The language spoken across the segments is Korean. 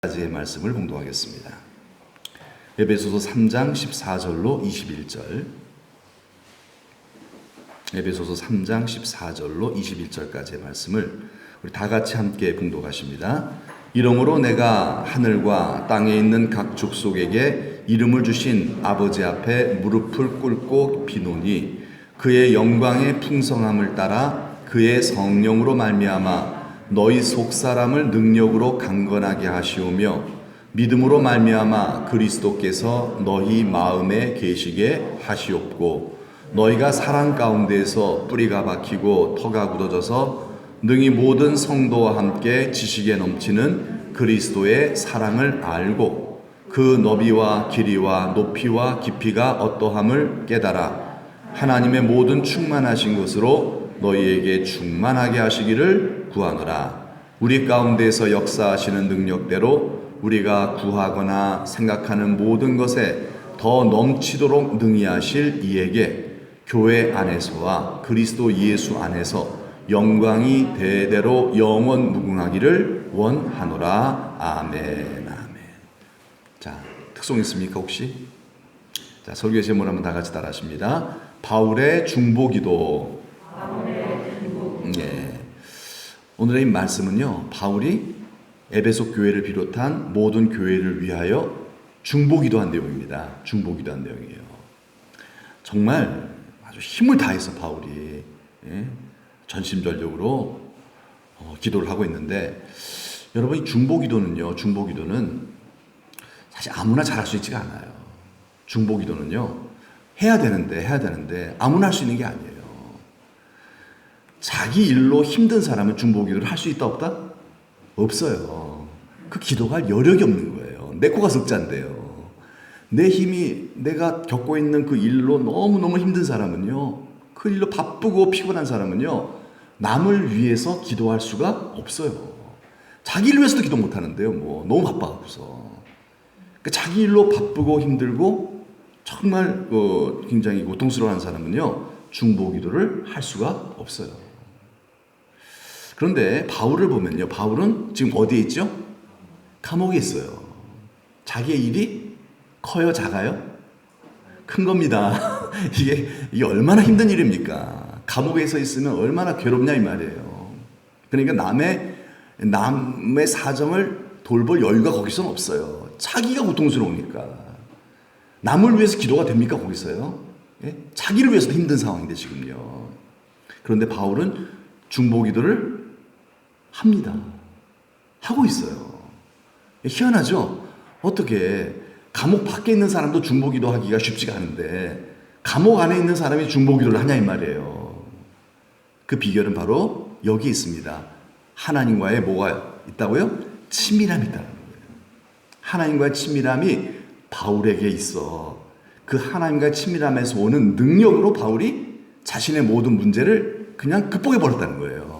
까지의 말씀을 공독하겠습니다. 에베소서 3장 14절로 21절. 에베소서 3장 14절로 21절까지의 말씀을 우리 다 같이 함께 공독하십니다. 이러므로 내가 하늘과 땅에 있는 각 족속에게 이름을 주신 아버지 앞에 무릎을 꿇고 비노니 그의 영광의 풍성함을 따라 그의 성령으로 말미암아 너희 속사람을 능력으로 강건하게 하시오며 믿음으로 말미암아 그리스도께서 너희 마음에 계시게 하시옵고 너희가 사랑 가운데에서 뿌리가 박히고 터가 굳어져서 능히 모든 성도와 함께 지식에 넘치는 그리스도의 사랑을 알고 그 너비와 길이와 높이와 깊이가 어떠함을 깨달아 하나님의 모든 충만하신 것으로 너희에게 충만하게 하시기를 구하노라. 우리 가운데서 역사하시는 능력대로 우리가 구하거나 생각하는 모든 것에 더 넘치도록 능히 하실 이에게 교회 안에서와 그리스도 예수 안에서 영광이 대대로 영원 무궁하기를 원하노라. 아멘. 아멘. 자, 특송 있습니까 혹시? 자, 설교 제목 한번 다 같이 따라하십니다. 바울의 중보기도. 예. 오늘의 이 말씀은요, 바울이 에베소 교회를 비롯한 모든 교회를 위하여 중보기도한 내용입니다. 중보기도한 내용이에요. 정말 아주 힘을 다해서 바울이 전심전력으로 기도를 하고 있는데, 여러분 이 중보기도는 사실 아무나 잘할 수 있지가 않아요. 중보기도는요, 해야 되는데 아무나 할 수 있는 게 아니에요. 자기 일로 힘든 사람은 중보기도를 할 수 있다 없다? 없어요. 그 기도할 여력이 없는 거예요. 내 코가 석자인데요. 내 힘이, 내가 겪고 있는 그 일로 너무너무 힘든 사람은요, 그 일로 바쁘고 피곤한 사람은요, 남을 위해서 기도할 수가 없어요. 자기 일 위해서도 기도 못 하는데요, 너무 바빠갖고서. 그러니까 자기 일로 바쁘고 힘들고 정말 굉장히 고통스러워하는 사람은요, 중보기도를 할 수가 없어요. 그런데 바울을 보면요, 바울은 지금 어디에 있죠? 감옥에 있어요. 자기의 일이 커요, 작아요? 큰 겁니다. 이게 얼마나 힘든 일입니까? 감옥에서 있으면 얼마나 괴롭냐 이 말이에요. 그러니까 남의 사정을 돌볼 여유가 거기서는 없어요. 자기가 고통스러우니까. 남을 위해서 기도가 됩니까 거기서요? 예? 자기를 위해서도 힘든 상황인데 지금요. 그런데 바울은 중보기도를 합니다. 하고 있어요. 희한하죠? 어떻게 감옥 밖에 있는 사람도 중보기도 하기가 쉽지가 않은데 감옥 안에 있는 사람이 중보기도를 하냐 이 말이에요. 그 비결은 바로 여기 있습니다. 하나님과의 뭐가 있다고요? 친밀함이 있다는 거예요. 하나님과의 친밀함이 바울에게 있어. 그 하나님과의 친밀함에서 오는 능력으로 바울이 자신의 모든 문제를 그냥 극복해 버렸다는 거예요.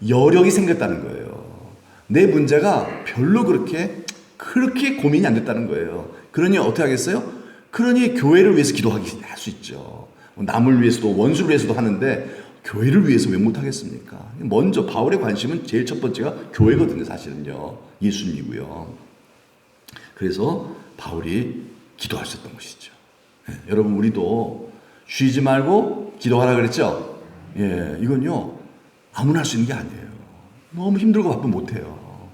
여력이 생겼다는 거예요. 내 문제가 별로 그렇게 고민이 안 됐다는 거예요. 그러니 어떻게 하겠어요? 그러니 교회를 위해서 할 수 있죠. 남을 위해서도 원수를 위해서도 하는데 교회를 위해서 왜 못하겠습니까? 먼저 바울의 관심은 제일 첫 번째가 교회거든요. 사실은요. 예수님이고요. 그래서 바울이 기도하셨던 것이죠. 여러분 우리도 쉬지 말고 기도하라 그랬죠? 예, 이건요 아무나 할 수 있는 게 아니에요. 너무 힘들고 바쁘면 못해요.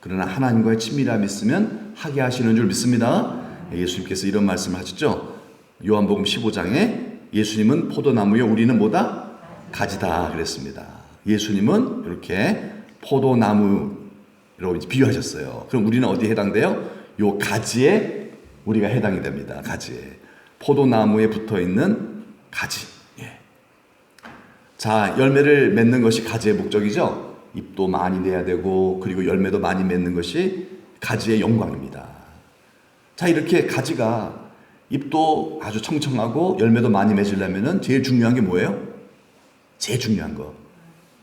그러나 하나님과의 친밀함이 있으면 하게 하시는 줄 믿습니다. 예수님께서 이런 말씀을 하셨죠. 요한복음 15장에 예수님은 포도나무요 우리는 뭐다? 가지다 그랬습니다. 예수님은 이렇게 포도나무로 비유하셨어요. 그럼 우리는 어디에 해당돼요? 요 가지에 우리가 해당이 됩니다. 가지에. 포도나무에 붙어있는 가지. 예. 자, 열매를 맺는 것이 가지의 목적이죠. 잎도 많이 내야 되고 그리고 열매도 많이 맺는 것이 가지의 영광입니다. 자, 이렇게 가지가 잎도 아주 청청하고 열매도 많이 맺으려면 제일 중요한 게 뭐예요? 제일 중요한 거.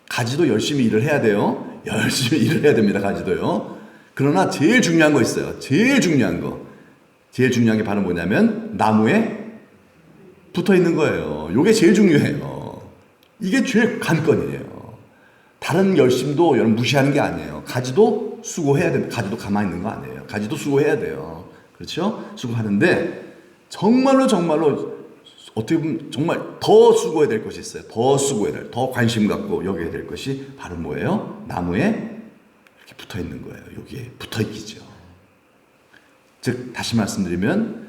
가지도 열심히 일을 해야 돼요. 열심히 일을 해야 됩니다. 가지도요. 그러나 제일 중요한 거 있어요. 제일 중요한 게 바로 뭐냐면 나무에 붙어 있는 거예요. 이게 제일 중요해요. 이게 제일 관건이에요. 다른 열심도 여러분 무시하는 게 아니에요. 가지도 수고해야 됩니다. 가지도 가만히 있는 거 아니에요. 가지도 수고해야 돼요. 그렇죠? 수고하는데 정말로 어떻게 보면 정말 더 수고해야 될 것이 있어요. 더 수고해야 될, 더 관심 갖고 여겨야 될 것이 바로 뭐예요? 나무에 이렇게 붙어 있는 거예요. 여기에 붙어 있기죠. 즉 다시 말씀드리면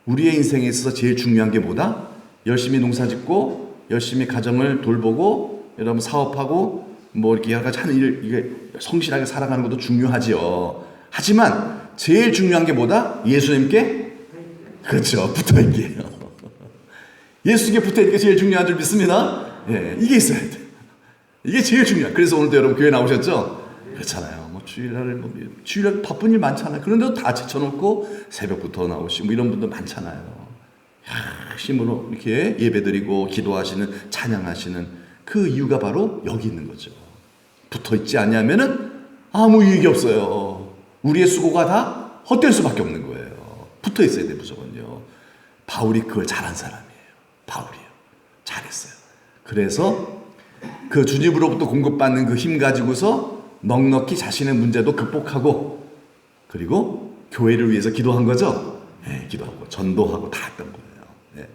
우리의 인생에 있어서 제일 중요한 게 뭐다? 열심히 농사짓고 열심히 가정을 돌보고 여러분 사업하고 뭐 이렇게 여러 가지 하는 일, 이게 성실하게 살아가는 것도 중요하지요. 하지만 제일 중요한 게 뭐다? 예수님께 그렇죠. 붙어 있기예요. 예수님께 붙어 있는 게 제일 중요한 줄 믿습니다. 예, 이게 있어야 돼. 이게 제일 중요해. 그래서 오늘도 여러분 교회 나오셨죠? 그렇잖아요. 뭐 주일날 바쁜 일 많잖아요. 그런데도 다 제쳐놓고 새벽부터 나오시고 뭐 이런 분들 많잖아요. 힘으로 이렇게 예배드리고 기도하시는 찬양하시는 그 이유가 바로 여기 있는 거죠. 붙어 있지 않냐면은 아무 유익이 없어요. 우리의 수고가 다 헛될 수밖에 없는 거예요. 붙어 있어야 돼 무조건요. 바울이 그걸 잘한 사람이에요. 바울이요. 잘했어요. 그래서 그 주님으로부터 공급받는 그 힘 가지고서 넉넉히 자신의 문제도 극복하고 그리고 교회를 위해서 기도한 거죠. 네, 기도하고 전도하고 다 했던 거예요. 네.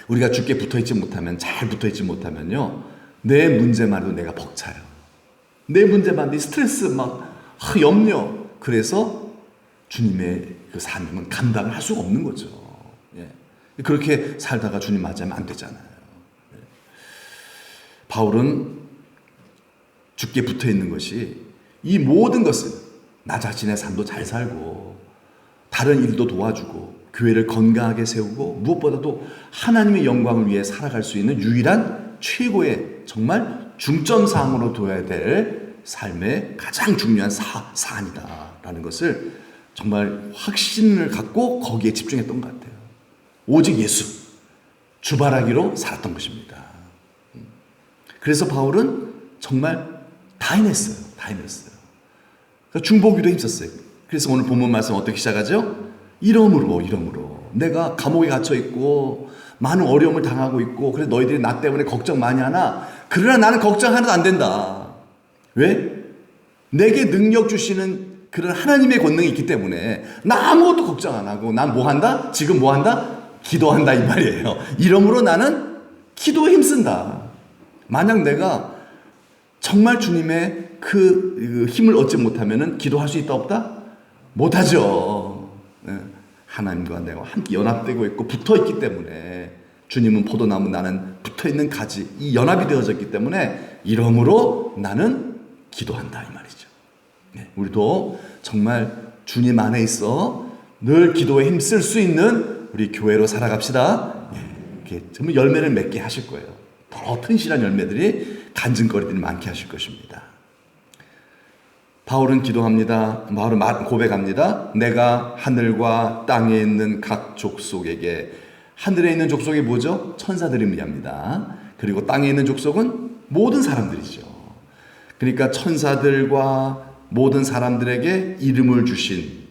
우리가 주께 붙어있지 못하면 잘 붙어있지 못하면요 내 문제만 해도 내가 벅차요. 내 문제만 해도 스트레스 염려. 그래서 주님의 그 삶은 감당을 할 수가 없는 거죠. 예. 그렇게 살다가 주님 맞이하면 안 되잖아요. 예. 바울은 주께 붙어 있는 것이 이 모든 것을 나 자신의 삶도 잘 살고 다른 일도 도와주고 교회를 건강하게 세우고 무엇보다도 하나님의 영광을 위해 살아갈 수 있는 유일한 최고의 정말 중점사항으로 둬야 될 삶의 가장 중요한 사안이다라는 것을 정말 확신을 갖고 거기에 집중했던 것 같아요. 오직 예수, 주바라기로 살았던 것입니다. 그래서 바울은 정말 다 해냈어요. 다 해냈어요. 그러니까 중보기도 힘썼어요. 그래서 오늘 본문 말씀 어떻게 시작하죠? 이러므로 내가 감옥에 갇혀있고 많은 어려움을 당하고 있고 그래서 너희들이 나 때문에 걱정 많이 하나 그러나 나는 걱정 하나도 안 된다. 왜? 내게 능력 주시는 그런 하나님의 권능이 있기 때문에 나 아무것도 걱정 안 하고 난 뭐 한다? 지금 뭐 한다? 기도한다 이 말이에요. 이러므로 나는 기도에 힘쓴다. 만약 내가 정말 주님의 그 힘을 얻지 못하면은 기도할 수 있다 없다? 못하죠. 하나님과 내가 함께 연합되고 있고 붙어있기 때문에 주님은 포도나무 나는 붙어있는 가지 이 연합이 되어졌기 때문에 이러므로 나는 기도한다 이 말이죠. 우리도 정말 주님 안에 있어 늘 기도에 힘쓸 수 있는 우리 교회로 살아갑시다. 이렇게 정말 열매를 맺게 하실 거예요. 더 튼실한 열매들이 간증거리들이 많게 하실 것입니다. 바울은 기도합니다. 바울은 고백합니다. 내가 하늘과 땅에 있는 각 족속에게 하늘에 있는 족속이 뭐죠? 천사들을 의미합니다. 그리고 땅에 있는 족속은 모든 사람들이죠. 그러니까 천사들과 모든 사람들에게 이름을 주신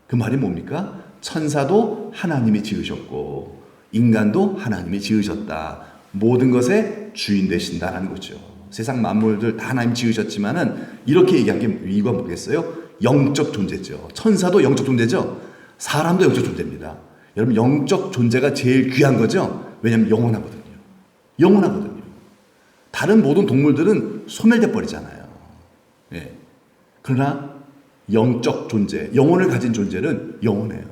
그 말이 뭡니까? 천사도 하나님이 지으셨고 인간도 하나님이 지으셨다. 모든 것의 주인 되신다는 거죠. 세상 만물들 다 하나님 지으셨지만은 이렇게 얘기한 게 이유가 뭐겠어요? 영적 존재죠. 천사도 영적 존재죠. 사람도 영적 존재입니다. 여러분 영적 존재가 제일 귀한 거죠. 왜냐하면 영원하거든요. 영원하거든요. 다른 모든 동물들은 소멸돼 버리잖아요. 예. 그러나 영적 존재, 영혼을 가진 존재는 영원해요.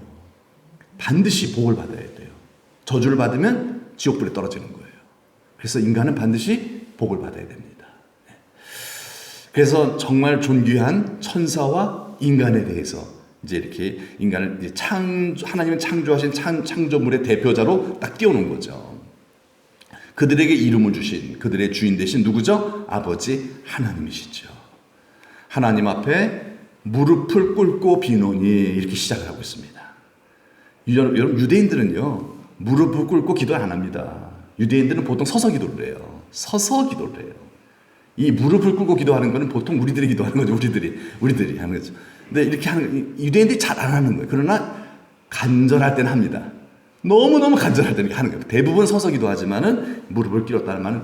반드시 복을 받아야 돼요. 저주를 받으면 지옥불에 떨어지는 거예요. 그래서 인간은 반드시 복을 받아야 됩니다. 그래서 정말 존귀한 천사와 인간에 대해서 이제 이렇게 인간을 이제 하나님은 창조하신 창조물의 대표자로 딱 띄워놓은 거죠. 그들에게 이름을 주신 그들의 주인 되신 누구죠? 아버지 하나님이시죠. 하나님 앞에 무릎을 꿇고 비노니 이렇게 시작을 하고 있습니다. 여러분 유대인들은요 무릎을 꿇고 기도를 안 합니다. 유대인들은 보통 서서 기도를 해요. 서서 기도를 해요. 이 무릎을 꿇고 기도하는 거는 보통 우리들이 기도하는 거죠. 우리들이 하는 거죠. 근데 이렇게 하는 유대인들이 잘 안 하는 거예요. 그러나 간절할 때는 합니다. 너무너무 간절할 때는 하는 거예요. 대부분 서서 기도하지만은 무릎을 꿇었다는 말은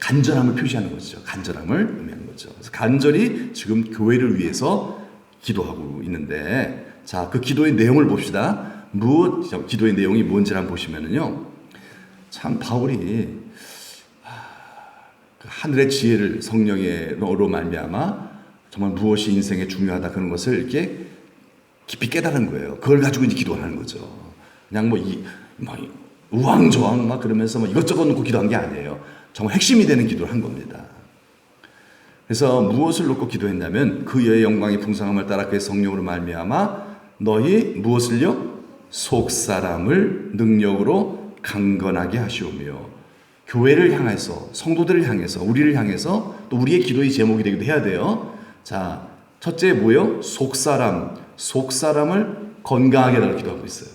간절함을 표시하는 것이죠. 간절함을 의미하는 거죠. 거죠. 그래서 간절히 지금 교회를 위해서 기도하고 있는데, 자, 그 기도의 내용을 봅시다. 기도의 내용이 뭔지 한번 보시면은요, 참 바울이 그 하늘의 지혜를 성령으로 말미암아 정말 무엇이 인생에 중요하다 그런 것을 이렇게 깊이 깨달은 거예요. 그걸 가지고 이제 기도하는 거죠. 그냥 우왕좌왕 막 그러면서 이것저것 놓고 기도한 게 아니에요. 정말 핵심이 되는 기도를 한 겁니다. 그래서 무엇을 놓고 기도했냐면 그의 영광의 풍성함을 따라 그의 성령으로 말미암아 너희 무엇을요? 속사람을 능력으로 강건하게 하시오며, 교회를 향해서, 성도들을 향해서, 우리를 향해서 또 우리의 기도의 제목이 되기도 해야 돼요. 자, 첫째 뭐예요? 속사람을 건강하게 해달라고 기도하고 있어요.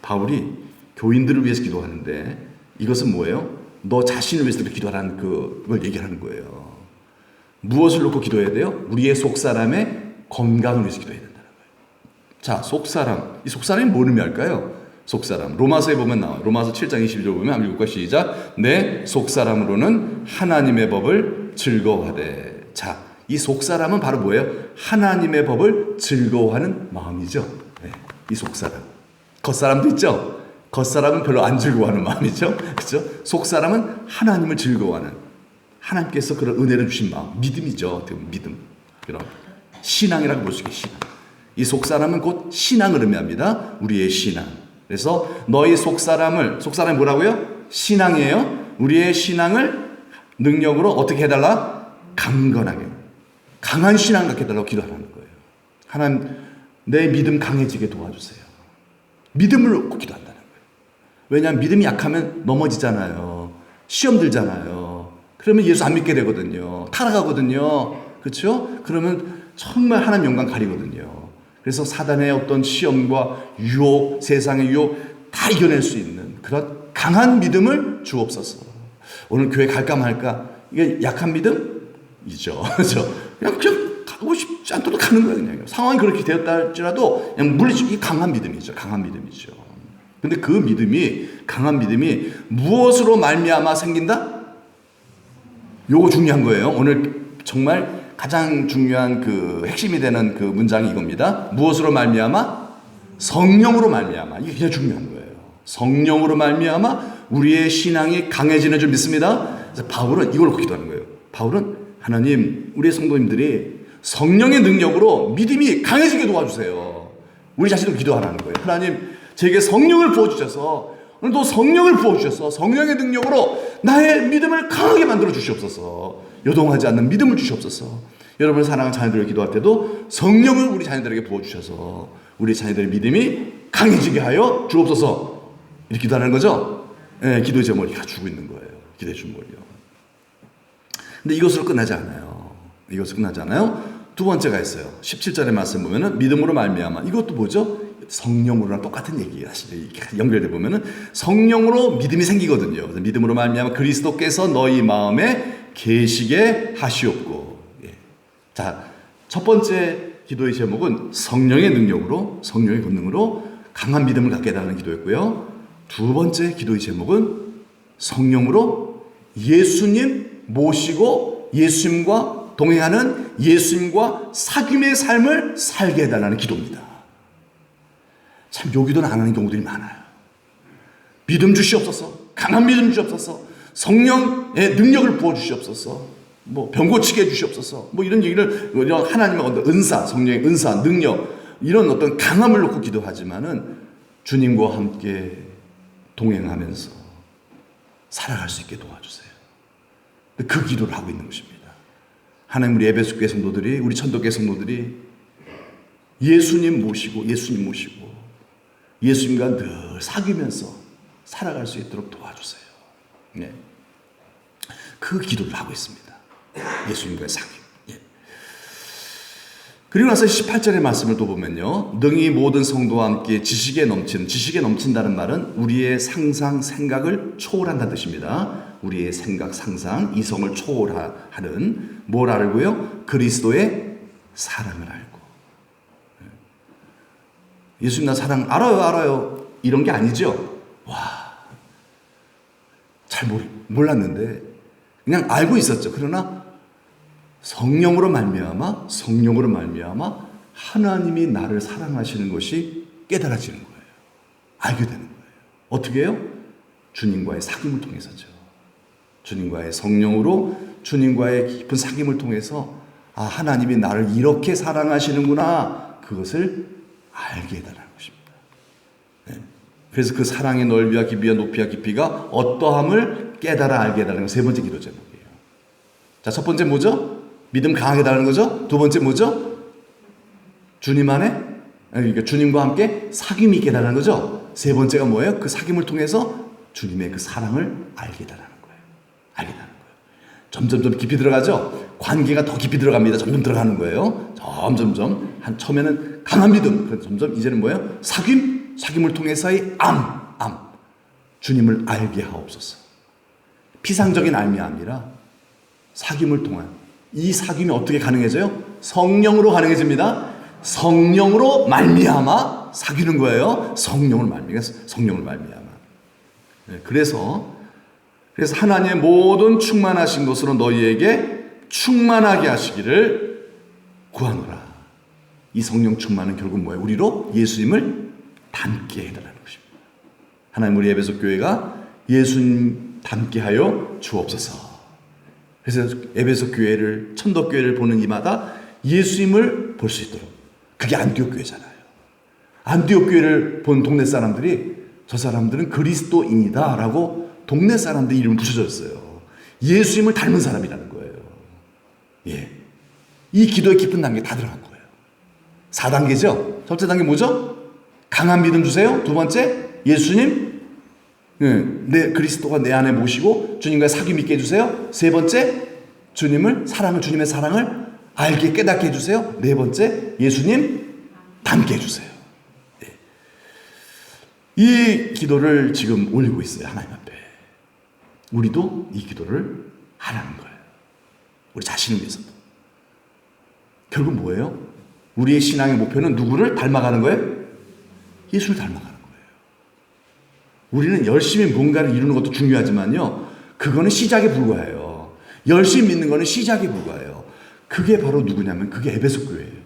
바울이 교인들을 위해서 기도하는데 이것은 뭐예요? 너 자신을 위해서 기도하라는 그걸 얘기하는 거예요. 무엇을 놓고 기도해야 돼요? 우리의 속사람의 건강을 위해서 기도해야 된다는 거예요. 자, 속사람. 이 속사람이 뭘 의미할까요? 속사람. 로마서에 보면 나와요. 로마서 7장 22절 보면 한번 읽을까? 시작. 내 속사람으로는 하나님의 법을 즐거워하되. 자, 이 속사람은 바로 뭐예요? 하나님의 법을 즐거워하는 마음이죠. 네, 이 속사람. 겉사람도 있죠? 겉사람은 별로 안 즐거워하는 마음이죠. 그렇죠? 속사람은 하나님을 즐거워하는, 하나님께서 그런 은혜를 주신 마음, 믿음이죠. 믿음. 그런 신앙이라고 볼 수 있게 신앙. 이 속사람은 곧 신앙을 의미합니다. 우리의 신앙. 그래서 너희 속사람이 뭐라고요? 신앙이에요. 우리의 신앙을 능력으로 어떻게 해달라? 강건하게. 강한 신앙 갖게 해달라고 기도하는 거예요. 하나님, 내 믿음 강해지게 도와주세요. 믿음을 놓고 기도한다는 거예요. 왜냐하면 믿음이 약하면 넘어지잖아요. 시험 들잖아요. 그러면 예수 안 믿게 되거든요. 타락하거든요. 그렇죠? 그러면 정말 하나님 영광 가리거든요. 그래서 사단의 어떤 시험과 유혹, 세상의 유혹 다 이겨낼 수 있는 그런 강한 믿음을 주옵소서. 오늘 교회 갈까 말까? 이게 약한 믿음이죠. 그렇죠? 그냥 가고 싶지 않더라도 가는 거예요. 그냥 상황이 그렇게 되었다 할지라도 그냥 물리치고, 이 강한 믿음이죠. 강한 믿음이죠. 근데 그 믿음이, 강한 믿음이 무엇으로 말미암아 생긴다? 요거 중요한 거예요. 오늘 정말 가장 중요한 그 핵심이 되는 그 문장이 이겁니다. 무엇으로 말미암아? 성령으로 말미암아. 이게 굉장히 중요한 거예요. 성령으로 말미암아 우리의 신앙이 강해지는 줄 믿습니다. 그래서 바울은 이걸 놓고 기도하는 거예요. 바울은 하나님, 우리의 성도님들이 성령의 능력으로 믿음이 강해지게 도와주세요. 우리 자신도 기도하라는 거예요. 하나님, 제게 성령을 부어주셔서, 오늘도 성령을 부어주셔서 성령의 능력으로 나의 믿음을 강하게 만들어 주시옵소서. 요동하지 않는 믿음을 주시옵소서. 여러분 사랑하는 자녀들을 기도할 때도 성령을 우리 자녀들에게 부어주셔서 우리 자녀들의 믿음이 강해지게 하여 주옵소서. 이렇게 기도하는 거죠. 네, 기도의 제목을 갖추고 있는 거예요. 기도해 준 거예요. 근데 이것으로 끝나지 않아요. 이것으로 끝나지 않아요. 두 번째가 있어요. 17절의 말씀 보면은 믿음으로 말미암아. 이것도 뭐죠? 성령으로랑 똑같은 얘기예요. 사실 연결돼 보면은 성령으로 믿음이 생기거든요. 그래서 믿음으로 말미암아 그리스도께서 너희 마음에 계시게 하시옵고. 예. 자, 첫 번째 기도의 제목은 성령의 능력으로, 성령의 권능으로 강한 믿음을 갖게 해달라는 기도였고요. 두 번째 기도의 제목은 성령으로 예수님 모시고 예수님과 동행하는, 예수님과 사귐의 삶을 살게 해달라는 기도입니다. 참 요 기도는 안 하는 경우들이 많아요. 믿음 주시옵소서. 강한 믿음 주시옵소서. 성령의 능력을 부어주시옵소서. 병 고치게 해주시옵소서. 이런 얘기를, 이런 하나님의 어떤 은사, 성령의 은사, 능력, 이런 어떤 강함을 놓고 기도하지만은 주님과 함께 동행하면서 살아갈 수 있게 도와주세요. 그 기도를 하고 있는 것입니다. 하나님, 우리 에베소 교회 성도들이, 우리 천도교회 성도들이 예수님 모시고 예수님과 늘 사귀면서 살아갈 수 있도록 도와주세요. 네. 그 기도를 하고 있습니다. 예수님과의 사귐. 예. 그리고 나서 18절의 말씀을 또 보면요. 능히 모든 성도와 함께 지식에 넘친다는 말은 우리의 상상, 생각을 초월한다는 뜻입니다. 우리의 생각, 상상, 이성을 초월하는 뭘 알고요? 그리스도의 사랑을 알고. 예수님 나 사랑 알아요. 이런 게 아니죠. 잘 몰랐는데 그냥 알고 있었죠. 그러나 성령으로 말미암아 하나님이 나를 사랑하시는 것이 깨달아지는 거예요. 알게 되는 거예요. 어떻게 해요? 주님과의 사귐을 통해서죠. 주님과의 성령으로 주님과의 깊은 사귐을 통해서 하나님이 나를 이렇게 사랑하시는구나, 그것을 알게 해달라는 것입니다. 네. 그래서 그 사랑의 넓이와 깊이와 높이와 깊이가 어떠함을 깨달아 알게 해달라는 세 번째 기도 제목이에요. 자, 첫 번째 뭐죠? 믿음 강하게 달라는 거죠. 두 번째 뭐죠? 주님 안에, 그러니까 주님과 함께 사귐이 있게 달라는 거죠. 세 번째가 뭐예요? 그 사귐을 통해서 주님의 그 사랑을 알게 달라는 거예요. 알게 달라는 거예요. 점점 깊이 들어가죠. 관계가 더 깊이 들어갑니다. 점점 들어가는 거예요. 점점 처음에는 강한 믿음, 점점 이제는 뭐예요? 사귐을 통해서의 주님을 알게 하옵소서. 피상적인 알미 아니라 사귐을 통한, 이 사귐이 어떻게 가능해져요? 성령으로 가능해집니다. 성령으로 말미암아 사귀는 거예요. 성령을 말미암아. 네, 그래서 하나님의 모든 충만하신 것으로 너희에게 충만하게 하시기를 구하노라. 이 성령 충만은 결국 뭐예요? 우리로 예수님을 닮게 해달라는 것입니다. 하나님, 우리 에베소 교회가 예수님 닮게 하여 주옵소서. 그래서 에베소 교회를, 천덕 교회를 보는 이마다 예수님을 볼 수 있도록. 그게 안디옥 교회잖아요. 안디옥 교회를 본 동네 사람들이 저 사람들은 그리스도인이다 라고 동네 사람들 이름을 붙여줬어요. 예수님을 닮은 사람이라는 거예요. 예. 이 기도의 깊은 단계 다 들어간 거예요. 4단계죠. 첫째 단계 뭐죠? 강한 믿음 주세요. 두 번째, 예수님, 내 그리스도가 내 안에 모시고 주님과 사귐 있게 해주세요. 세 번째, 주님의 사랑을 알게 깨닫게 해주세요. 네 번째, 예수님 닮게 해주세요. 네. 이 기도를 지금 올리고 있어요. 하나님 앞에. 우리도 이 기도를 하라는 거예요. 우리 자신을 위해서도. 결국 뭐예요? 우리의 신앙의 목표는 누구를 닮아가는 거예요? 예수를 닮아가는 거예요. 우리는 열심히 뭔가를 이루는 것도 중요하지만요, 그거는 시작에 불과해요. 열심히 믿는 거는 시작에 불과해요. 그게 바로 누구냐면 그게 에베소 교회예요.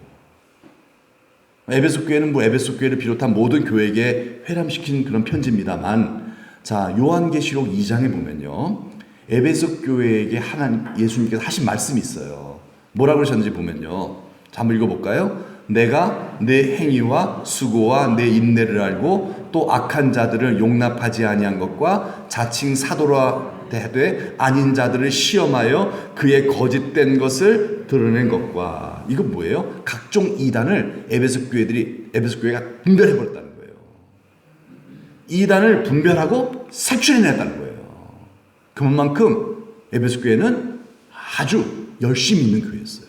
에베소 교회는 에베소 교회를 비롯한 모든 교회에게 회람시킨 그런 편지입니다만, 자, 요한계시록 2장에 보면요, 에베소 교회에게 예수님께서 하신 말씀이 있어요. 뭐라고 하셨는지 보면요, 자, 한번 읽어볼까요? 내가 내 행위와 수고와 내 인내를 알고 또 악한 자들을 용납하지 아니한 것과 자칭 사도라 되되 아닌 자들을 시험하여 그의 거짓된 것을 드러낸 것과. 이건 뭐예요? 각종 이단을 에베소 교회가 분별해 버렸다는 거예요. 이단을 분별하고 색출해냈다는 거예요. 그만큼 에베소 교회는 아주 열심히 있는 교회였어요.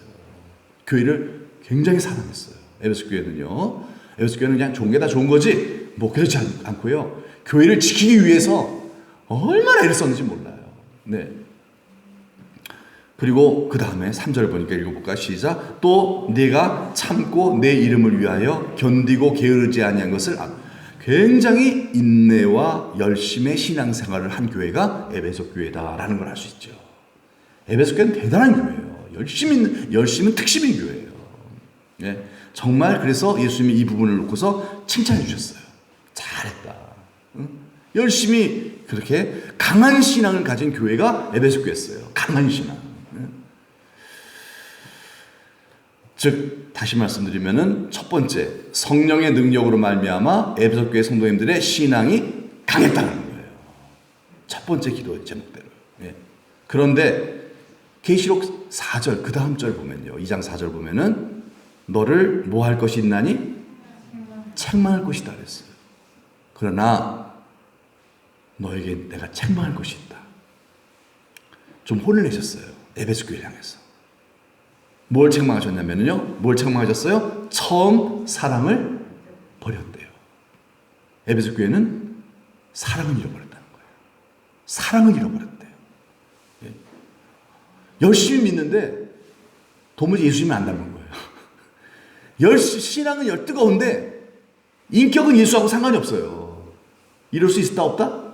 교회를 굉장히 사랑했어요. 에베소 교회는요. 에베소 교회는 그냥 좋은 게 다 좋은 거지 뭐 그렇지 않고요. 교회를 지키기 위해서 얼마나 애를 썼는지 몰라요. 네. 그리고 그 다음에 3절 보니까 읽어볼까? 시작. 또 네가 참고 내 이름을 위하여 견디고 게으르지 아니한 것을 굉장히 인내와 열심의 신앙생활을 한 교회가 에베소 교회다라는 걸 알 수 있죠. 에베소 교회는 대단한 교회예요. 열심은 특심인 교회예요. 네. 정말 그래서 예수님이 이 부분을 놓고서 칭찬해 주셨어요. 잘했다. 응? 열심히 그렇게 강한 신앙을 가진 교회가 에베소 교회였어요. 강한 신앙. 즉 다시 말씀드리면은 첫 번째, 성령의 능력으로 말미암아 에베소 교회 성도님들의 신앙이 강했다는 거예요. 첫 번째 기도 제목대로. 예. 그런데 계시록 4절 그 다음 절 보면요, 2장 4절 보면은 너를 뭐 할 것이 있나니? 책망할 것이다 그랬어요. 그러나 너에게 내가 책망할 것이 있다. 좀 혼을 내셨어요. 에베소 교회를 향해서. 뭘 책망하셨냐면요, 뭘 책망하셨어요? 처음 사랑을 버렸대요. 에베소 교회는 사랑을 잃어버렸다는 거예요. 사랑을 잃어버렸대요. 예. 열심히 믿는데 도무지 예수님이 안 닮은 거예요. 신앙은 뜨거운데 인격은 예수하고 상관이 없어요. 이럴 수 있다 없다?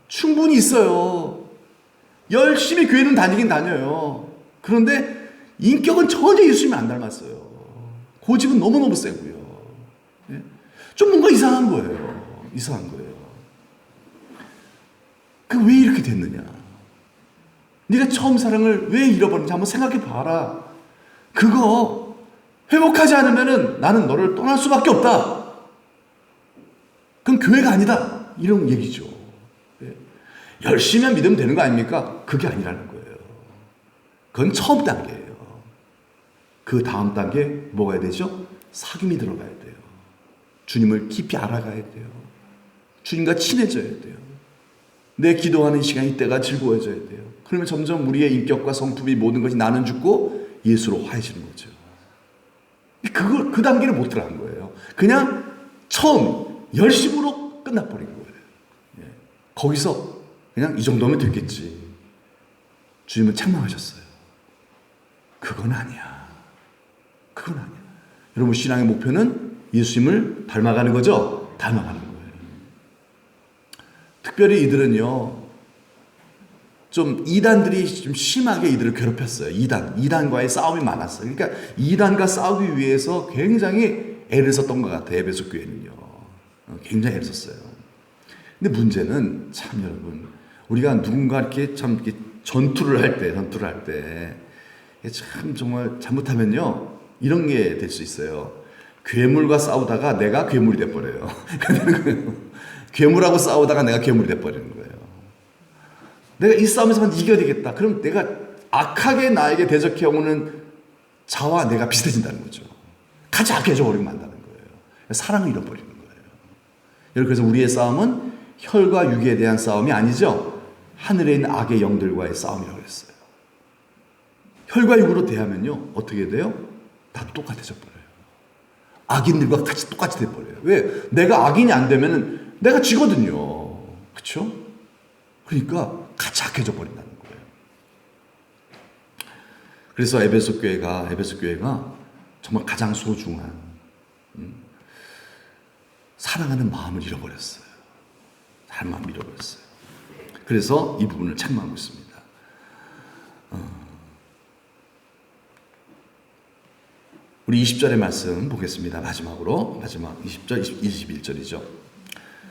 충분히 있어요. 열심히 교회는 다니긴 다녀요. 그런데 인격은 전혀 예수님이 안 닮았어요. 고집은 너무너무 세고요. 예? 좀 뭔가 이상한 거예요. 이상한 거예요. 그 왜 이렇게 됐느냐? 네가 처음 사랑을 왜 잃어버렸는지 한번 생각해 봐라. 그거 회복하지 않으면은 나는 너를 떠날 수밖에 없다. 그럼 교회가 아니다. 이런 얘기죠. 예. 열심히 믿으면 되는 거 아닙니까? 그게 아니라는 거예요. 그건 처음 단계예요. 그 다음 단계 뭐가 해야 되죠? 사귐이 들어가야 돼요. 주님을 깊이 알아가야 돼요. 주님과 친해져야 돼요. 내 기도하는 시간이 때가 즐거워져야 돼요. 그러면 점점 우리의 인격과 성품이 모든 것이 나는 죽고 예수로 화해지는 거죠. 그 단계를 못 들어간 거예요. 그냥 처음 열심으로 끝나버린 거예요. 예. 거기서 그냥 이 정도면 됐겠지. 주님은 책망하셨어요. 그건 아니야. 그건 아니야. 여러분 신앙의 목표는 예수님을 닮아가는 거죠. 닮아가는 거예요. 특별히 이들은요, 좀 이단들이 좀 심하게 이들을 괴롭혔어요. 이단과의 싸움이 많았어요. 그러니까 이단과 싸우기 위해서 굉장히 애를 썼던 것 같아요. 에베소 교회는요. 굉장히 애를 썼어요. 근데 문제는 참 여러분, 우리가 누군가 이렇게 참 이렇게 전투를 할 때 참 정말 잘못하면요, 이런 게 될 수 있어요. 괴물과 싸우다가 내가 괴물이 돼버려요. 괴물하고 싸우다가 내가 괴물이 돼버리는 거예요. 내가 이 싸움에서만 이겨야 되겠다. 그럼 내가 악하게 나에게 대적해오는 자와 내가 비슷해진다는 거죠. 같이 악해져 버리면 만다는 거예요. 사랑을 잃어버리는 거예요. 여러분, 그래서 우리의 싸움은 혈과 육에 대한 싸움이 아니죠. 하늘에 있는 악의 영들과의 싸움이라고 했어요. 혈과 육으로 대하면요, 어떻게 돼요? 다 똑같아져 버려요. 악인들과 같이 똑같이 돼버려요. 왜? 내가 악인이 안 되면은 내가 지거든요. 그렇죠? 그러니까 같이 악해져 버린다는 거예요. 그래서 에베소 교회가 정말 가장 소중한 사랑하는 마음을 잃어버렸어요. 사랑하는 마음을 잃어버렸어요. 그래서 이 부분을 책망하고 있습니다. 우리 20절의 말씀 보겠습니다. 마지막 20절, 21절이죠.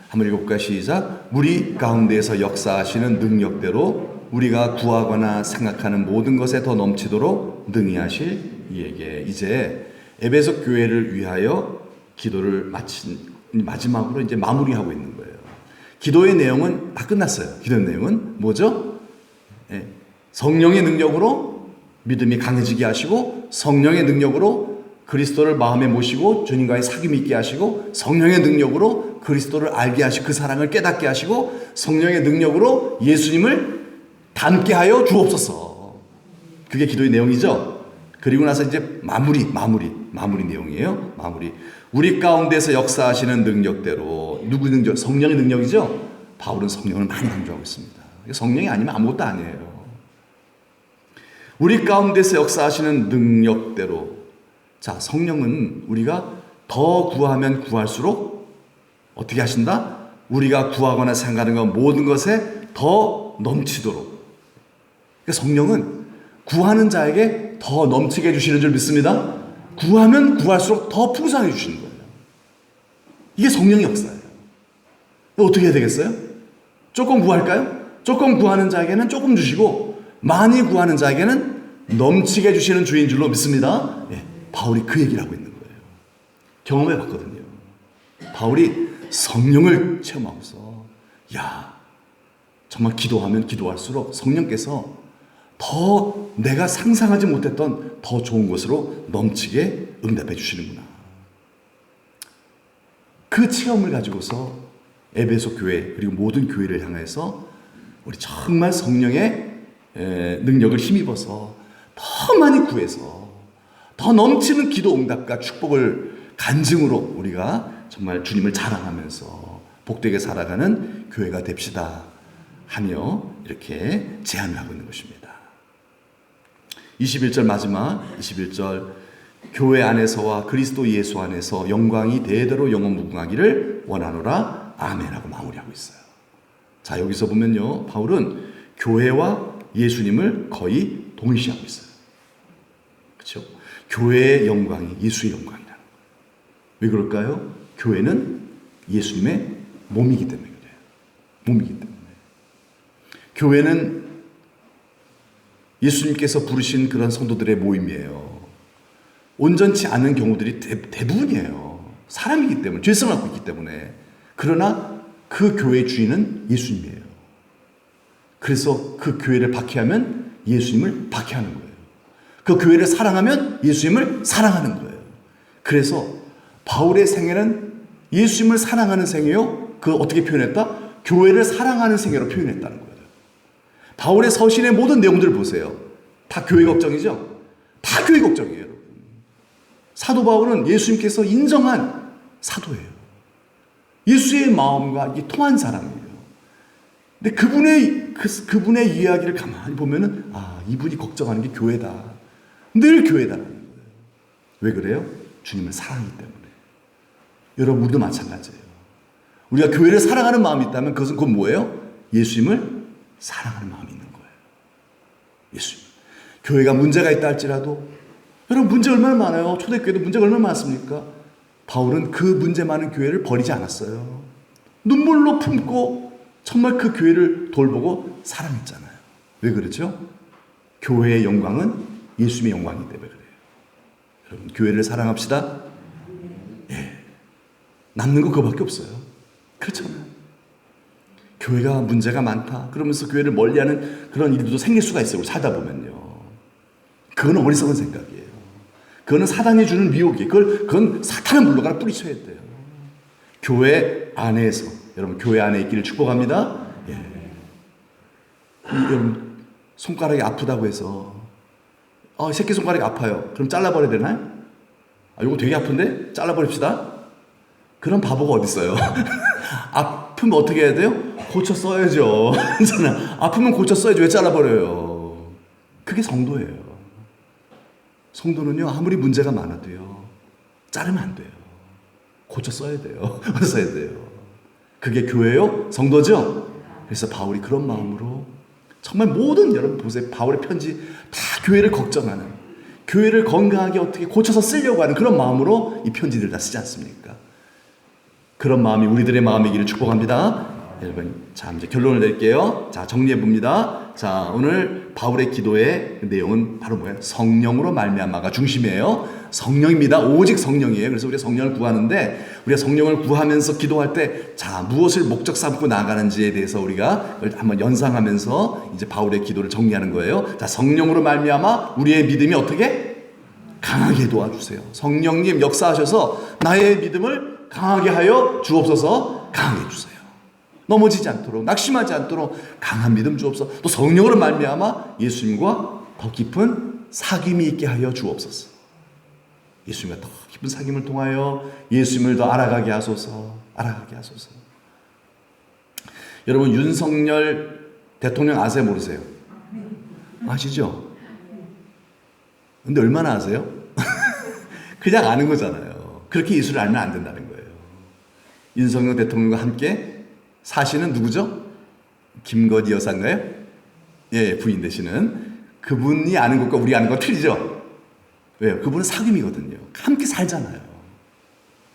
한번 읽어볼까요? 시작. 우리 가운데에서 역사하시는 능력대로 우리가 구하거나 생각하는 모든 것에 더 넘치도록 능히 하실 이에게. 이제 에베소 교회를 위하여 기도를 마지막으로 이제 마무리하고 있는 거예요. 기도의 내용은 다 끝났어요. 기도의 내용은 뭐죠? 예. 성령의 능력으로 믿음이 강해지게 하시고, 성령의 능력으로 그리스도를 마음에 모시고 주님과의 사귐이 있게 하시고, 성령의 능력으로 그리스도를 알게 하시고 그 사랑을 깨닫게 하시고, 성령의 능력으로 예수님을 닮게 하여 주옵소서. 그게 기도의 내용이죠. 그리고 나서 이제 마무리 내용이에요. 마무리. 우리 가운데서 역사하시는 능력대로. 누구 능력? 성령의 능력이죠. 바울은 성령을 많이 강조하고 있습니다. 성령이 아니면 아무것도 아니에요. 우리 가운데서 역사하시는 능력대로. 자, 성령은 우리가 더 구하면 구할수록 어떻게 하신다? 우리가 구하거나 생각하는 것 모든 것에 더 넘치도록. 그러니까 성령은 구하는 자에게 더 넘치게 해주시는 줄 믿습니다. 구하면 구할수록 더 풍성하게 해주시는 거예요. 이게 성령의 역사예요. 어떻게 해야 되겠어요? 조금 구할까요? 조금 구하는 자에게는 조금 주시고, 많이 구하는 자에게는 넘치게 해주시는 주인 줄로 믿습니다. 예. 바울이 그 얘기를 하고 있는 거예요. 경험해 봤거든요. 바울이 성령을 체험하고서, 야, 정말 기도하면 기도할수록 성령께서 더 내가 상상하지 못했던 더 좋은 것으로 넘치게 응답해 주시는구나. 그 체험을 가지고서 에베소 교회 그리고 모든 교회를 향해서 우리 정말 성령의 능력을 힘입어서 더 많이 구해서 더 넘치는 기도 응답과 축복을 간증으로 우리가 정말 주님을 자랑하면서 복되게 살아가는 교회가 됩시다 하며 이렇게 제안을 하고 있는 것입니다. 21절 마지막 21절, 교회 안에서와 그리스도 예수 안에서 영광이 대대로 영원 무궁하기를 원하노라 아멘하고 마무리하고 있어요. 자, 여기서 보면요, 바울은 교회와 예수님을 거의 동일시하고 있어요. 그렇죠? 교회의 영광이 예수의 영광이라는 거예요. 왜 그럴까요? 교회는 예수님의 몸이기 때문에 그래요. 몸이기 때문에. 교회는 예수님께서 부르신 그런 성도들의 모임이에요. 온전치 않은 경우들이 대부분이에요. 사람이기 때문에, 죄성을 갖고 있기 때문에. 그러나 그 교회의 주인은 예수님이에요. 그래서 그 교회를 박해하면 예수님을 박해하는 거예요. 그 교회를 사랑하면 예수님을 사랑하는 거예요. 그래서 바울의 생애는 예수님을 사랑하는 생애요. 그 어떻게 표현했다? 교회를 사랑하는 생애로 표현했다는 거예요. 바울의 서신의 모든 내용들을 보세요. 다 교회 걱정이죠? 다 교회 걱정이에요, 여러분. 사도 바울은 예수님께서 인정한 사도예요. 예수의 마음과 이게 통한 사람이에요. 근데 그분의 이야기를 가만히 보면은, 아, 이분이 걱정하는 게 교회다. 늘 교회다라는 거예요. 왜 그래요? 주님을 사랑하기 때문에. 여러분, 우리도 마찬가지예요. 우리가 교회를 사랑하는 마음이 있다면 그건 뭐예요? 예수님을 사랑하는 마음이 있는 거예요. 예수님. 교회가 문제가 있다 할지라도, 여러분, 문제 얼마나 많아요. 초대교회도 문제가 얼마나 많습니까? 바울은 그 문제 많은 교회를 버리지 않았어요. 눈물로 품고 정말 그 교회를 돌보고 사랑했잖아요. 왜 그렇죠? 교회의 영광은 예수님의 영광이기 때문에 그래요. 여러분, 교회를 사랑합시다. 예. 남는 거 그거밖에 없어요. 그렇잖아요. 교회가 문제가 많다 그러면서 교회를 멀리하는 그런 일도 생길 수가 있어요. 살다 보면요. 그건 어리석은 생각이에요. 그거는 사단이 주는 미혹이에요. 그건 사탄을 물러가라 뿌리쳐야 돼요. 교회 안에서, 여러분, 교회 안에 있기를 축복합니다. 예. 여러분, 손가락이 아프다고 해서, 새끼손가락이 아파요. 그럼 잘라버려야 되나요? 이거 되게 아픈데? 잘라버립시다. 그런 바보가 어디 있어요? 아프면 어떻게 해야 돼요? 고쳐 써야죠. 아프면 고쳐 써야죠. 왜 잘라버려요? 그게 성도예요. 성도는요, 아무리 문제가 많아도요, 자르면 안 돼요. 고쳐 써야 돼요. 써야 돼요. 그게 교회요? 성도죠? 그래서 바울이 그런 마음으로 정말 모든, 여러분 보세요. 바울의 편지 다 교회를 걱정하는, 교회를 건강하게 어떻게 고쳐서 쓰려고 하는 그런 마음으로 이 편지들 다 쓰지 않습니까? 그런 마음이 우리들의 마음이기를 축복합니다. 여러분, 자, 이제 결론을 낼게요. 자, 정리해 봅니다. 자, 오늘 바울의 기도의 내용은 바로 뭐예요? 성령으로 말미암아가 중심이에요. 성령입니다. 오직 성령이에요. 그래서 우리가 성령을 구하는데, 우리가 성령을 구하면서 기도할 때, 자, 무엇을 목적 삼고 나가는지에 대해서 우리가 한번 연상하면서 이제 바울의 기도를 정리하는 거예요. 자, 성령으로 말미암아 우리의 믿음이 어떻게? 강하게 도와주세요. 성령님 역사하셔서 나의 믿음을 강하게 하여 주옵소서. 강하게 해주세요. 넘어지지 않도록, 낙심하지 않도록 강한 믿음 주옵소서. 또 성령으로 말미암아 예수님과 더 깊은 사귐이 있게 하여 주옵소서. 예수님과 더 깊은 사귐을 통하여 예수님을 더 알아가게 하소서. 알아가게 하소서. 여러분, 윤석열 대통령 아세요? 모르세요? 아시죠? 근데 얼마나 아세요? 그냥 아는 거잖아요. 그렇게 예수를 알면 안 된다는 거예요. 윤석열 대통령과 함께 사시는 누구죠? 김건희 여사인가요? 예, 부인 되시는 그분이 아는 것과 우리 아는 것 틀리죠? 왜요? 그분은 사귐이거든요. 함께 살잖아요.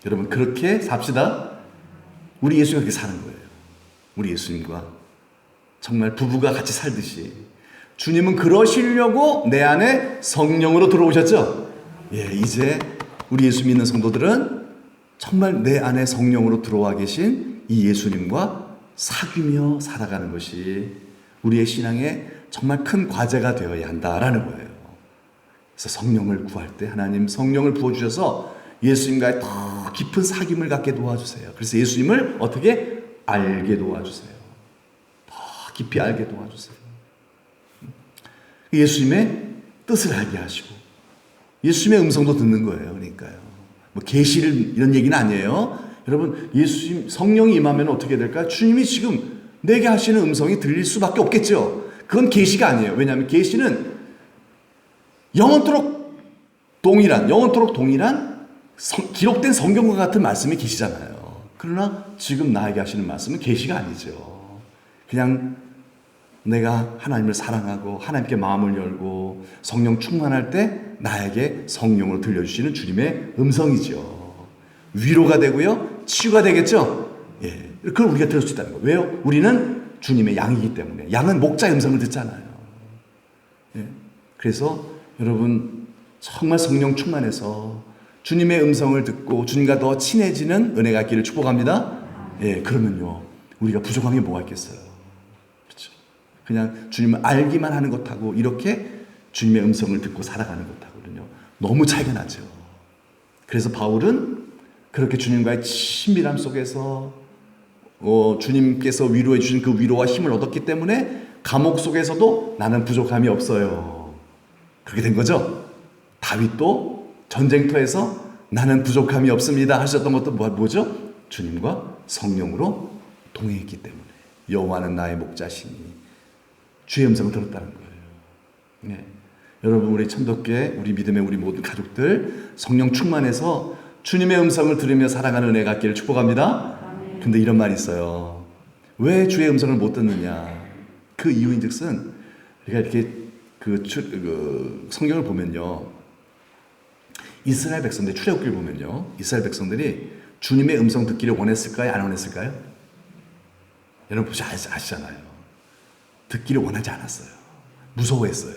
여러분, 그렇게 삽시다. 우리 예수님과 그렇게 사는 거예요. 우리 예수님과 정말 부부가 같이 살듯이 주님은 그러시려고 내 안에 성령으로 들어오셨죠? 예, 이제 우리 예수 믿는 성도들은 정말 내 안에 성령으로 들어와 계신 이 예수님과 사귀며 살아가는 것이 우리의 신앙에 정말 큰 과제가 되어야 한다라는 거예요. 그래서 성령을 구할 때 하나님 성령을 부어주셔서 예수님과의 더 깊은 사귐을 갖게 도와주세요. 그래서 예수님을 어떻게 알게 도와주세요. 더 깊이 알게 도와주세요. 예수님의 뜻을 알게 하시고 예수님의 음성도 듣는 거예요. 그러니까요. 뭐 계시를 이런 얘기는 아니에요. 여러분, 예수님 성령이 임하면 어떻게 될까요? 주님이 지금 내게 하시는 음성이 들릴 수밖에 없겠죠. 그건 계시가 아니에요. 왜냐하면 계시는 영원토록 동일한 기록된 성경과 같은 말씀이 계시잖아요. 그러나 지금 나에게 하시는 말씀은 계시가 아니죠. 그냥 내가 하나님을 사랑하고 하나님께 마음을 열고 성령 충만할 때 나에게 성령으로 들려주시는 주님의 음성이죠. 위로가 되고요, 치유가 되겠죠. 예, 그걸 우리가 들을 수 있다는 거예요. 왜요? 우리는 주님의 양이기 때문에. 양은 목자의 음성을 듣잖아요. 예, 그래서 여러분 정말 성령 충만해서 주님의 음성을 듣고 주님과 더 친해지는 은혜가 있기를 축복합니다. 예, 그러면요, 우리가 부족한 게 뭐가 있겠어요? 그렇죠? 그냥 주님을 알기만 하는 것하고 이렇게 주님의 음성을 듣고 살아가는 것하고는요, 너무 차이가 나죠. 그래서 바울은 그렇게 주님과의 친밀함 속에서 주님께서 위로해 주신 그 위로와 힘을 얻었기 때문에 감옥 속에서도 나는 부족함이 없어요. 그렇게 된 거죠. 다윗도 전쟁터에서 나는 부족함이 없습니다 하셨던 것도 뭐죠? 주님과 성령으로 동행했기 때문에. 여호와는 나의 목자시니 주의 음성을 들었다는 거예요. 네. 여러분, 우리 천덕교회, 우리 믿음의 우리 모든 가족들 성령 충만해서 주님의 음성을 들으며 살아가는 은혜가 있기를 축복합니다. 근데 이런 말이 있어요. 왜 주의 음성을 못 듣느냐? 그 이유인즉슨 우리가 이렇게 성경을 보면요, 이스라엘 백성들 출애굽기를 보면요, 이스라엘 백성들이 주님의 음성 듣기를 원했을까요? 안 원했을까요? 여러분 혹시 아시잖아요. 듣기를 원하지 않았어요. 무서워했어요.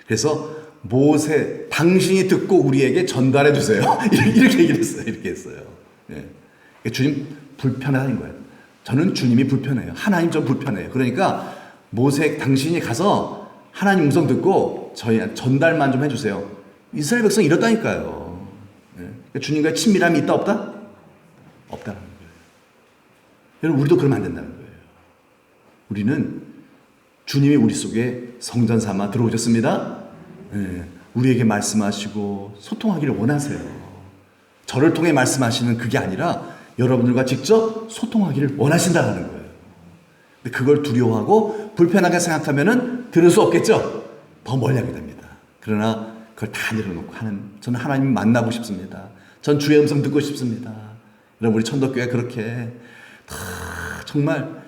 그래서 모세, 당신이 듣고 우리에게 전달해 주세요. 이렇게 얘기를 했어요. 이렇게 했어요. 예. 주님 불편하다는 거예요. 저는 주님이 불편해요. 하나님 좀 불편해요. 그러니까 모세, 당신이 가서 하나님 음성 듣고 저희 전달만 좀 해주세요. 이스라엘 백성이 이렇다니까요. 예. 주님과의 친밀함이 있다 없다? 없다는 거예요. 여러분, 우리도 그러면 안 된다는 거예요. 우리는 주님이 우리 속에 성전 삼아 들어오셨습니다. 예, 우리에게 말씀하시고 소통하기를 원하세요. 저를 통해 말씀하시는 그게 아니라 여러분들과 직접 소통하기를 원하신다는 거예요. 근데 그걸 두려워하고 불편하게 생각하면은 들을 수 없겠죠. 더 멀리하게 됩니다. 그러나 그걸 다 내려놓고 저는 하나님 만나고 싶습니다. 전 주의 음성 듣고 싶습니다. 여러분, 우리 천덕교회 그렇게 정말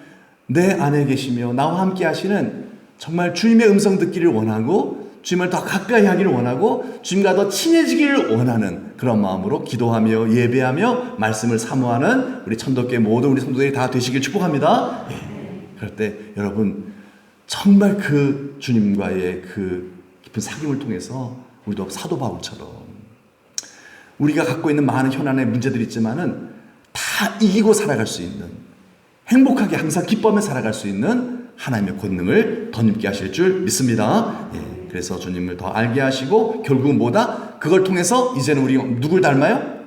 내 안에 계시며 나와 함께 하시는 정말 주님의 음성 듣기를 원하고 주님을 더 가까이 하기를 원하고 주님과 더 친해지기를 원하는 그런 마음으로 기도하며 예배하며 말씀을 사모하는 우리 천덕교회 모든 우리 성도들이 다 되시길 축복합니다. 예. 그럴 때 여러분 정말 그 주님과의 그 깊은 사귐을 통해서 우리도 사도 바울처럼 우리가 갖고 있는 많은 현안의 문제들이 있지만은 다 이기고 살아갈 수 있는, 행복하게 항상 기뻐하며 살아갈 수 있는 하나님의 권능을 덧입게 하실 줄 믿습니다. 예, 그래서 주님을 더 알게 하시고 결국은 뭐다? 그걸 통해서 이제는 우리 누굴 닮아요?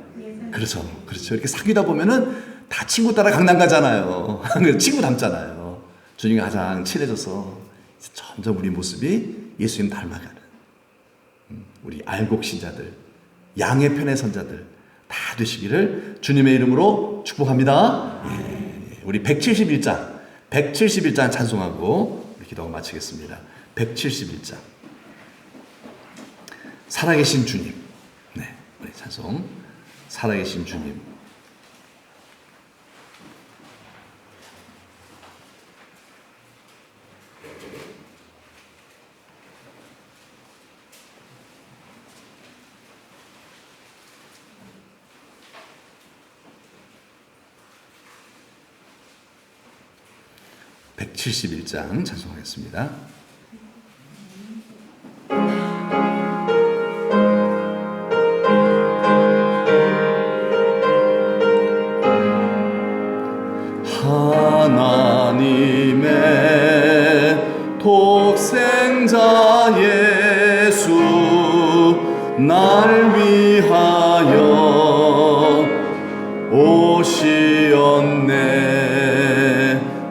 그렇죠. 이렇게 사귀다 보면은 다 친구 따라 강남 가잖아요. 친구 닮잖아요. 주님과 가장 친해져서 점점 우리 모습이 예수님 닮아가는 우리 알곡 신자들, 양의 편에 선 자들 다 되시기를 주님의 이름으로 축복합니다. 예, 우리 171장 찬송하고 우리 기도를 마치겠습니다. 171장 살아계신 주님. 네, 우리 찬송 살아계신 주님. (171장) 찬송하겠습니다. 하나님의 독생자 예수 날 위하여 오시었네.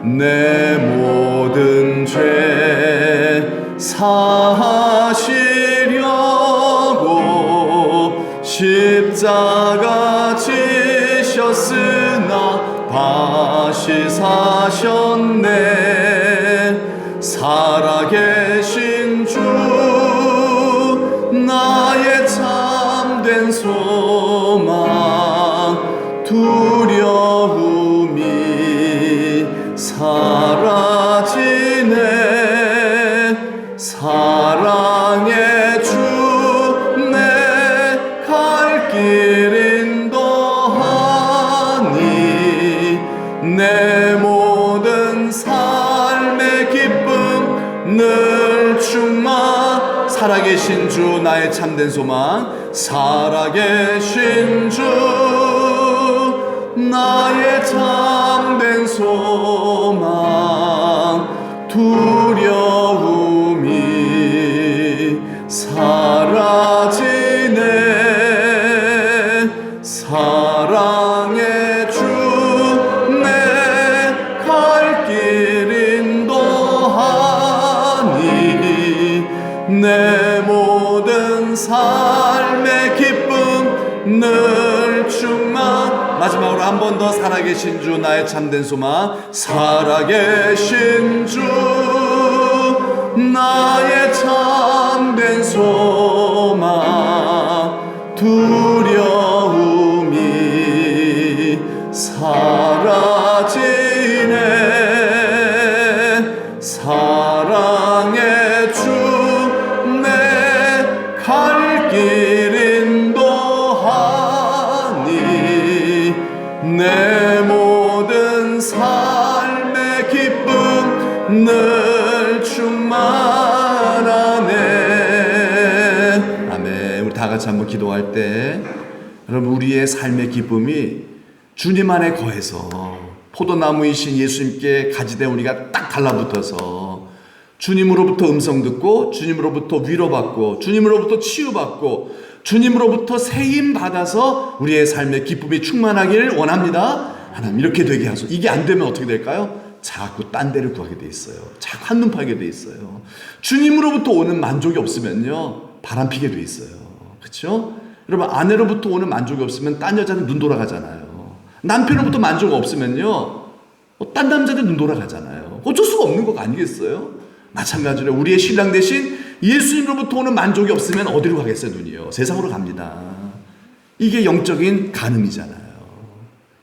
내 모든 죄 사하시려고 십자가 지셨으나 다시 사셨네. 살아계신 주 나의 참된 소망 두려움이 사라지네. 살아계신 주 나의 참된 소망, 살아계신 주 나의 참된 소망, 두려움이 사라지네. 사랑의 주 내 갈 길 인도하니, 내 모든 삶의 기쁨 늘 충만. 마지막으로 한 번 더. 살아계신 주 나의 참된 소망, 살아계신 주 나의 참된 소망, 두려움이 사라지네. 사랑의 주 내 갈 길 인도하니, 내 모든 삶의 기쁨 늘 충만하네. 아멘. 우리 다 같이 한번 기도할 때, 여러분, 우리의 삶의 기쁨이 주님 안에 거해서 포도나무이신 예수님께 가지된 우리가 딱 달라붙어서 주님으로부터 음성 듣고, 주님으로부터 위로받고, 주님으로부터 치유받고, 주님으로부터 세임 받아서 우리의 삶의 기쁨이 충만하기를 원합니다. 하나님, 이렇게 되게 하소서. 이게 안 되면 어떻게 될까요? 자꾸 딴 데를 구하게 돼 있어요. 자꾸 한눈 팔게 돼 있어요. 주님으로부터 오는 만족이 없으면요, 바람 피게 돼 있어요. 그렇죠? 여러분, 아내로부터 오는 만족이 없으면 딴 여자는 눈 돌아가잖아요. 남편으로부터 만족 없으면요, 딴 남자들 눈 돌아가잖아요. 어쩔 수가 없는 거 아니겠어요? 마찬가지로 우리의 신랑 대신 예수님으로부터 오는 만족이 없으면 어디로 가겠어요? 눈이요, 세상으로 갑니다. 이게 영적인 간음이잖아요.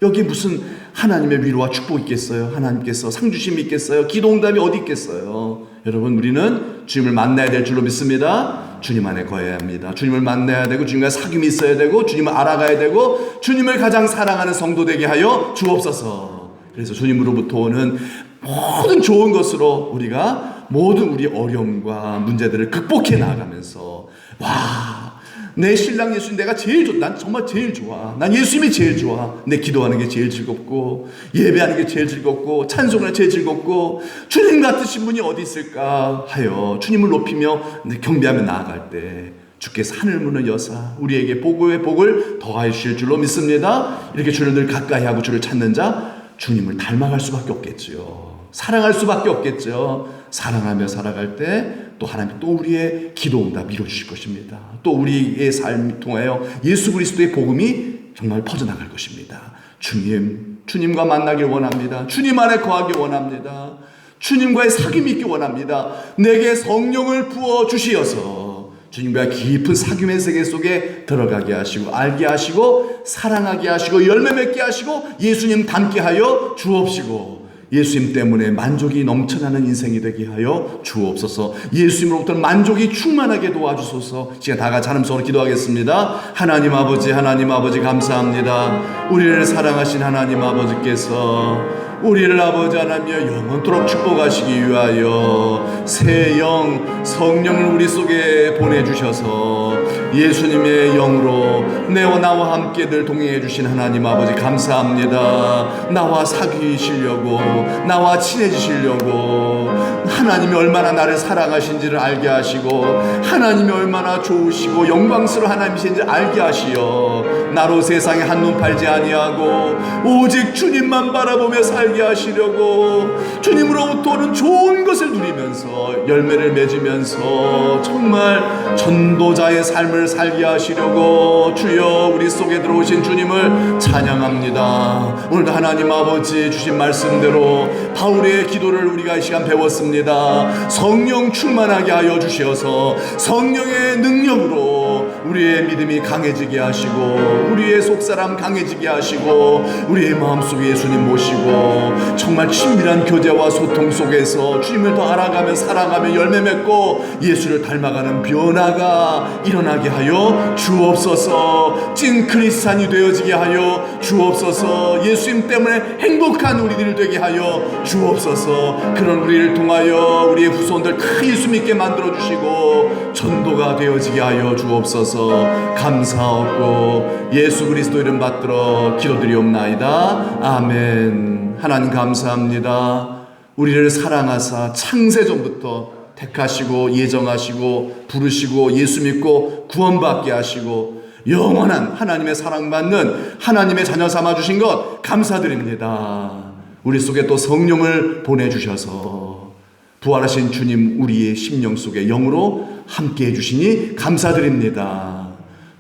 여기 무슨 하나님의 위로와 축복이 있겠어요? 하나님께서 상주심이 있겠어요? 기도응답이 어디 있겠어요? 여러분, 우리는 주님을 만나야 될 줄로 믿습니다. 주님 안에 거해야 합니다. 주님을 만나야 되고, 주님과 사귐이 있어야 되고, 주님을 알아가야 되고, 주님을 가장 사랑하는 성도 되게 하여 주옵소서. 그래서 주님으로부터 오는 모든 좋은 것으로 우리가 모든 우리 어려움과 문제들을 극복해 나아가면서, 와, 내 신랑 예수님 내가 제일 좋아. 난 정말 제일 좋아. 난 예수님이 제일 좋아. 내 기도하는 게 제일 즐겁고, 예배하는 게 제일 즐겁고, 찬송하는 게 제일 즐겁고, 주님 같으신 분이 어디 있을까 하여 주님을 높이며 경배하며 나아갈 때 주께서 하늘 문을 여사 우리에게 복의 복을 더하여 주실 줄로 믿습니다. 이렇게 주를 늘 가까이 하고 주를 찾는 자, 주님을 닮아갈 수밖에 없겠죠. 사랑할 수밖에 없겠죠. 사랑하며 살아갈 때 또 하나님 또 우리의 기도응답 이루어주실 것입니다. 또 우리의 삶을 통하여 예수 그리스도의 복음이 정말 퍼져나갈 것입니다. 주님과 만나길 원합니다. 주님 안에 거하길 원합니다. 주님과의 사귐이 있길 원합니다. 내게 성령을 부어주시어서 주님과 깊은 사귐의 세계 속에 들어가게 하시고, 알게 하시고, 사랑하게 하시고, 열매 맺게 하시고, 예수님 닮게 하여 주옵시고, 예수님 때문에 만족이 넘쳐나는 인생이 되게 하여 주옵소서. 예수님으로부터 만족이 충만하게 도와주소서. 지금 다 같이 하나님 손으로 기도하겠습니다. 하나님 아버지, 하나님 아버지 감사합니다. 우리를 사랑하신 하나님 아버지께서 우리를 아버지 하나님여 영원토록 축복하시기 위하여 새 영 성령을 우리 속에 보내주셔서 예수님의 영으로 내와 나와 함께 늘 동행해 주신 하나님 아버지 감사합니다. 나와 사귀시려고, 나와 친해지시려고, 하나님이 얼마나 나를 사랑하신지를 알게 하시고, 하나님이 얼마나 좋으시고 영광스러운 하나님이신지를 알게 하시어 나로 세상에 한눈 팔지 아니하고 오직 주님만 바라보며 살게 하시려고, 주님으로부터 오는 좋은 것을 누리면서 열매를 맺으면서 정말 전도자의 삶을 살게 하시려고 주여 우리 속에 들어오신 주님을 찬양합니다. 오늘도 하나님 아버지 주신 말씀대로 바울의 기도를 우리가 이 시간 배웠습니다. 성령 충만하게 하여 주시어서 성령의 능력으로 우리의 믿음이 강해지게 하시고 우리의 속사람 강해지게 하시고 우리의 마음속에 예수님 모시고 정말 친밀한 교제와 소통 속에서 주님을 더 알아가며 살아가며 열매 맺고 예수를 닮아가는 변화가 일어나게 하여 주옵소서. 찐 크리스찬이 되어지게 하여 주옵소서. 예수님 때문에 행복한 우리들 되게 하여 주옵소서. 그런 우리를 통하여 우리의 후손들 큰 예수 믿게 만들어 주시고 전도가 되어지게 하여 주옵소서. 감사하고 예수 그리스도 이름 받들어 기도드리옵나이다. 아멘. 하나님 감사합니다. 우리를 사랑하사 창세전부터 택하시고 예정하시고 부르시고 예수 믿고 구원받게 하시고 영원한 하나님의 사랑받는 하나님의 자녀 삼아주신 것 감사드립니다. 우리 속에 또 성령을 보내주셔서 부활하신 주님 우리의 심령 속에 영으로 함께 해주시니 감사드립니다.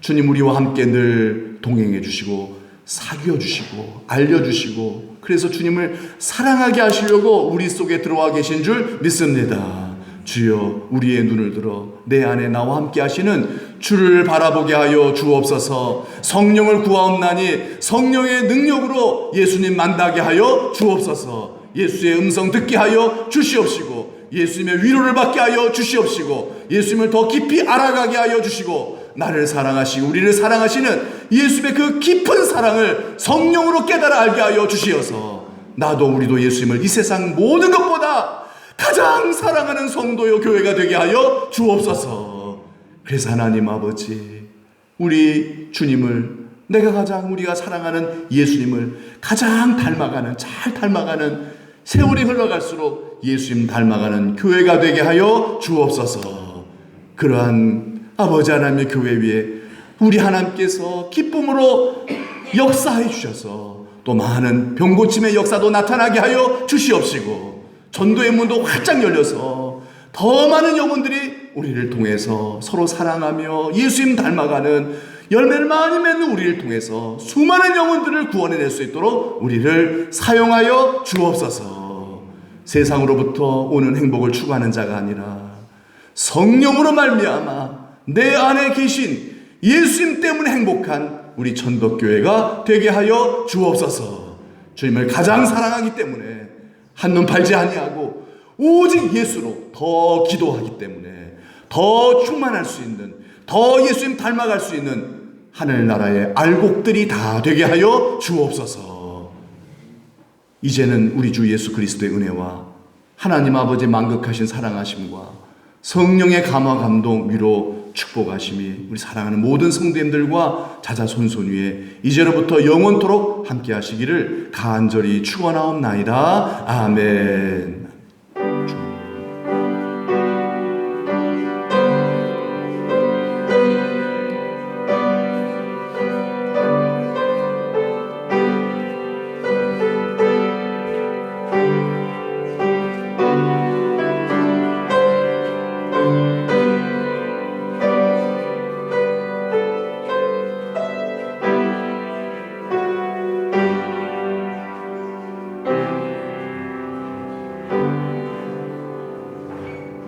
주님 우리와 함께 늘 동행해 주시고 사귀어 주시고 알려주시고 그래서 주님을 사랑하게 하시려고 우리 속에 들어와 계신 줄 믿습니다. 주여 우리의 눈을 들어 내 안에 나와 함께 하시는 주를 바라보게 하여 주옵소서. 성령을 구하옵나니 성령의 능력으로 예수님 만나게 하여 주옵소서. 예수의 음성 듣게 하여 주시옵시고 예수님의 위로를 받게 하여 주시옵시고 예수님을 더 깊이 알아가게 하여 주시고 나를 사랑하시고 우리를 사랑하시는 예수님의 그 깊은 사랑을 성령으로 깨달아 알게 하여 주시어서 나도 우리도 예수님을 이 세상 모든 것보다 가장 사랑하는 성도요 교회가 되게 하여 주옵소서. 그래서 하나님 아버지 우리 주님을 우리가 사랑하는 예수님을 가장 닮아가는 잘 닮아가는 세월이 흘러갈수록 예수님 닮아가는 교회가 되게 하여 주옵소서. 그러한 아버지 하나님의 교회 위에 우리 하나님께서 기쁨으로 역사해 주셔서 또 많은 병고침의 역사도 나타나게 하여 주시옵시고 전도의 문도 활짝 열려서 더 많은 영혼들이 우리를 통해서 서로 사랑하며 예수님 닮아가는 열매를 많이 맺는 우리를 통해서 수많은 영혼들을 구원해낼 수 있도록 우리를 사용하여 주옵소서. 세상으로부터 오는 행복을 추구하는 자가 아니라 성령으로 말미암아 내 안에 계신 예수님 때문에 행복한 우리 전도교회가 되게 하여 주옵소서. 주님을 가장 사랑하기 때문에 한눈 팔지 아니하고 오직 예수로 더 기도하기 때문에 더 충만할 수 있는 더 예수님 닮아갈 수 있는 하늘나라의 알곡들이 다 되게 하여 주옵소서. 이제는 우리 주 예수 그리스도의 은혜와 하나님 아버지 만극하신 사랑하심과 성령의 감화 감동 위로 축복하심이 우리 사랑하는 모든 성도님들과 자자손손 위에 이제로부터 영원토록 함께 하시기를 간절히 축원하옵나이다. 아멘.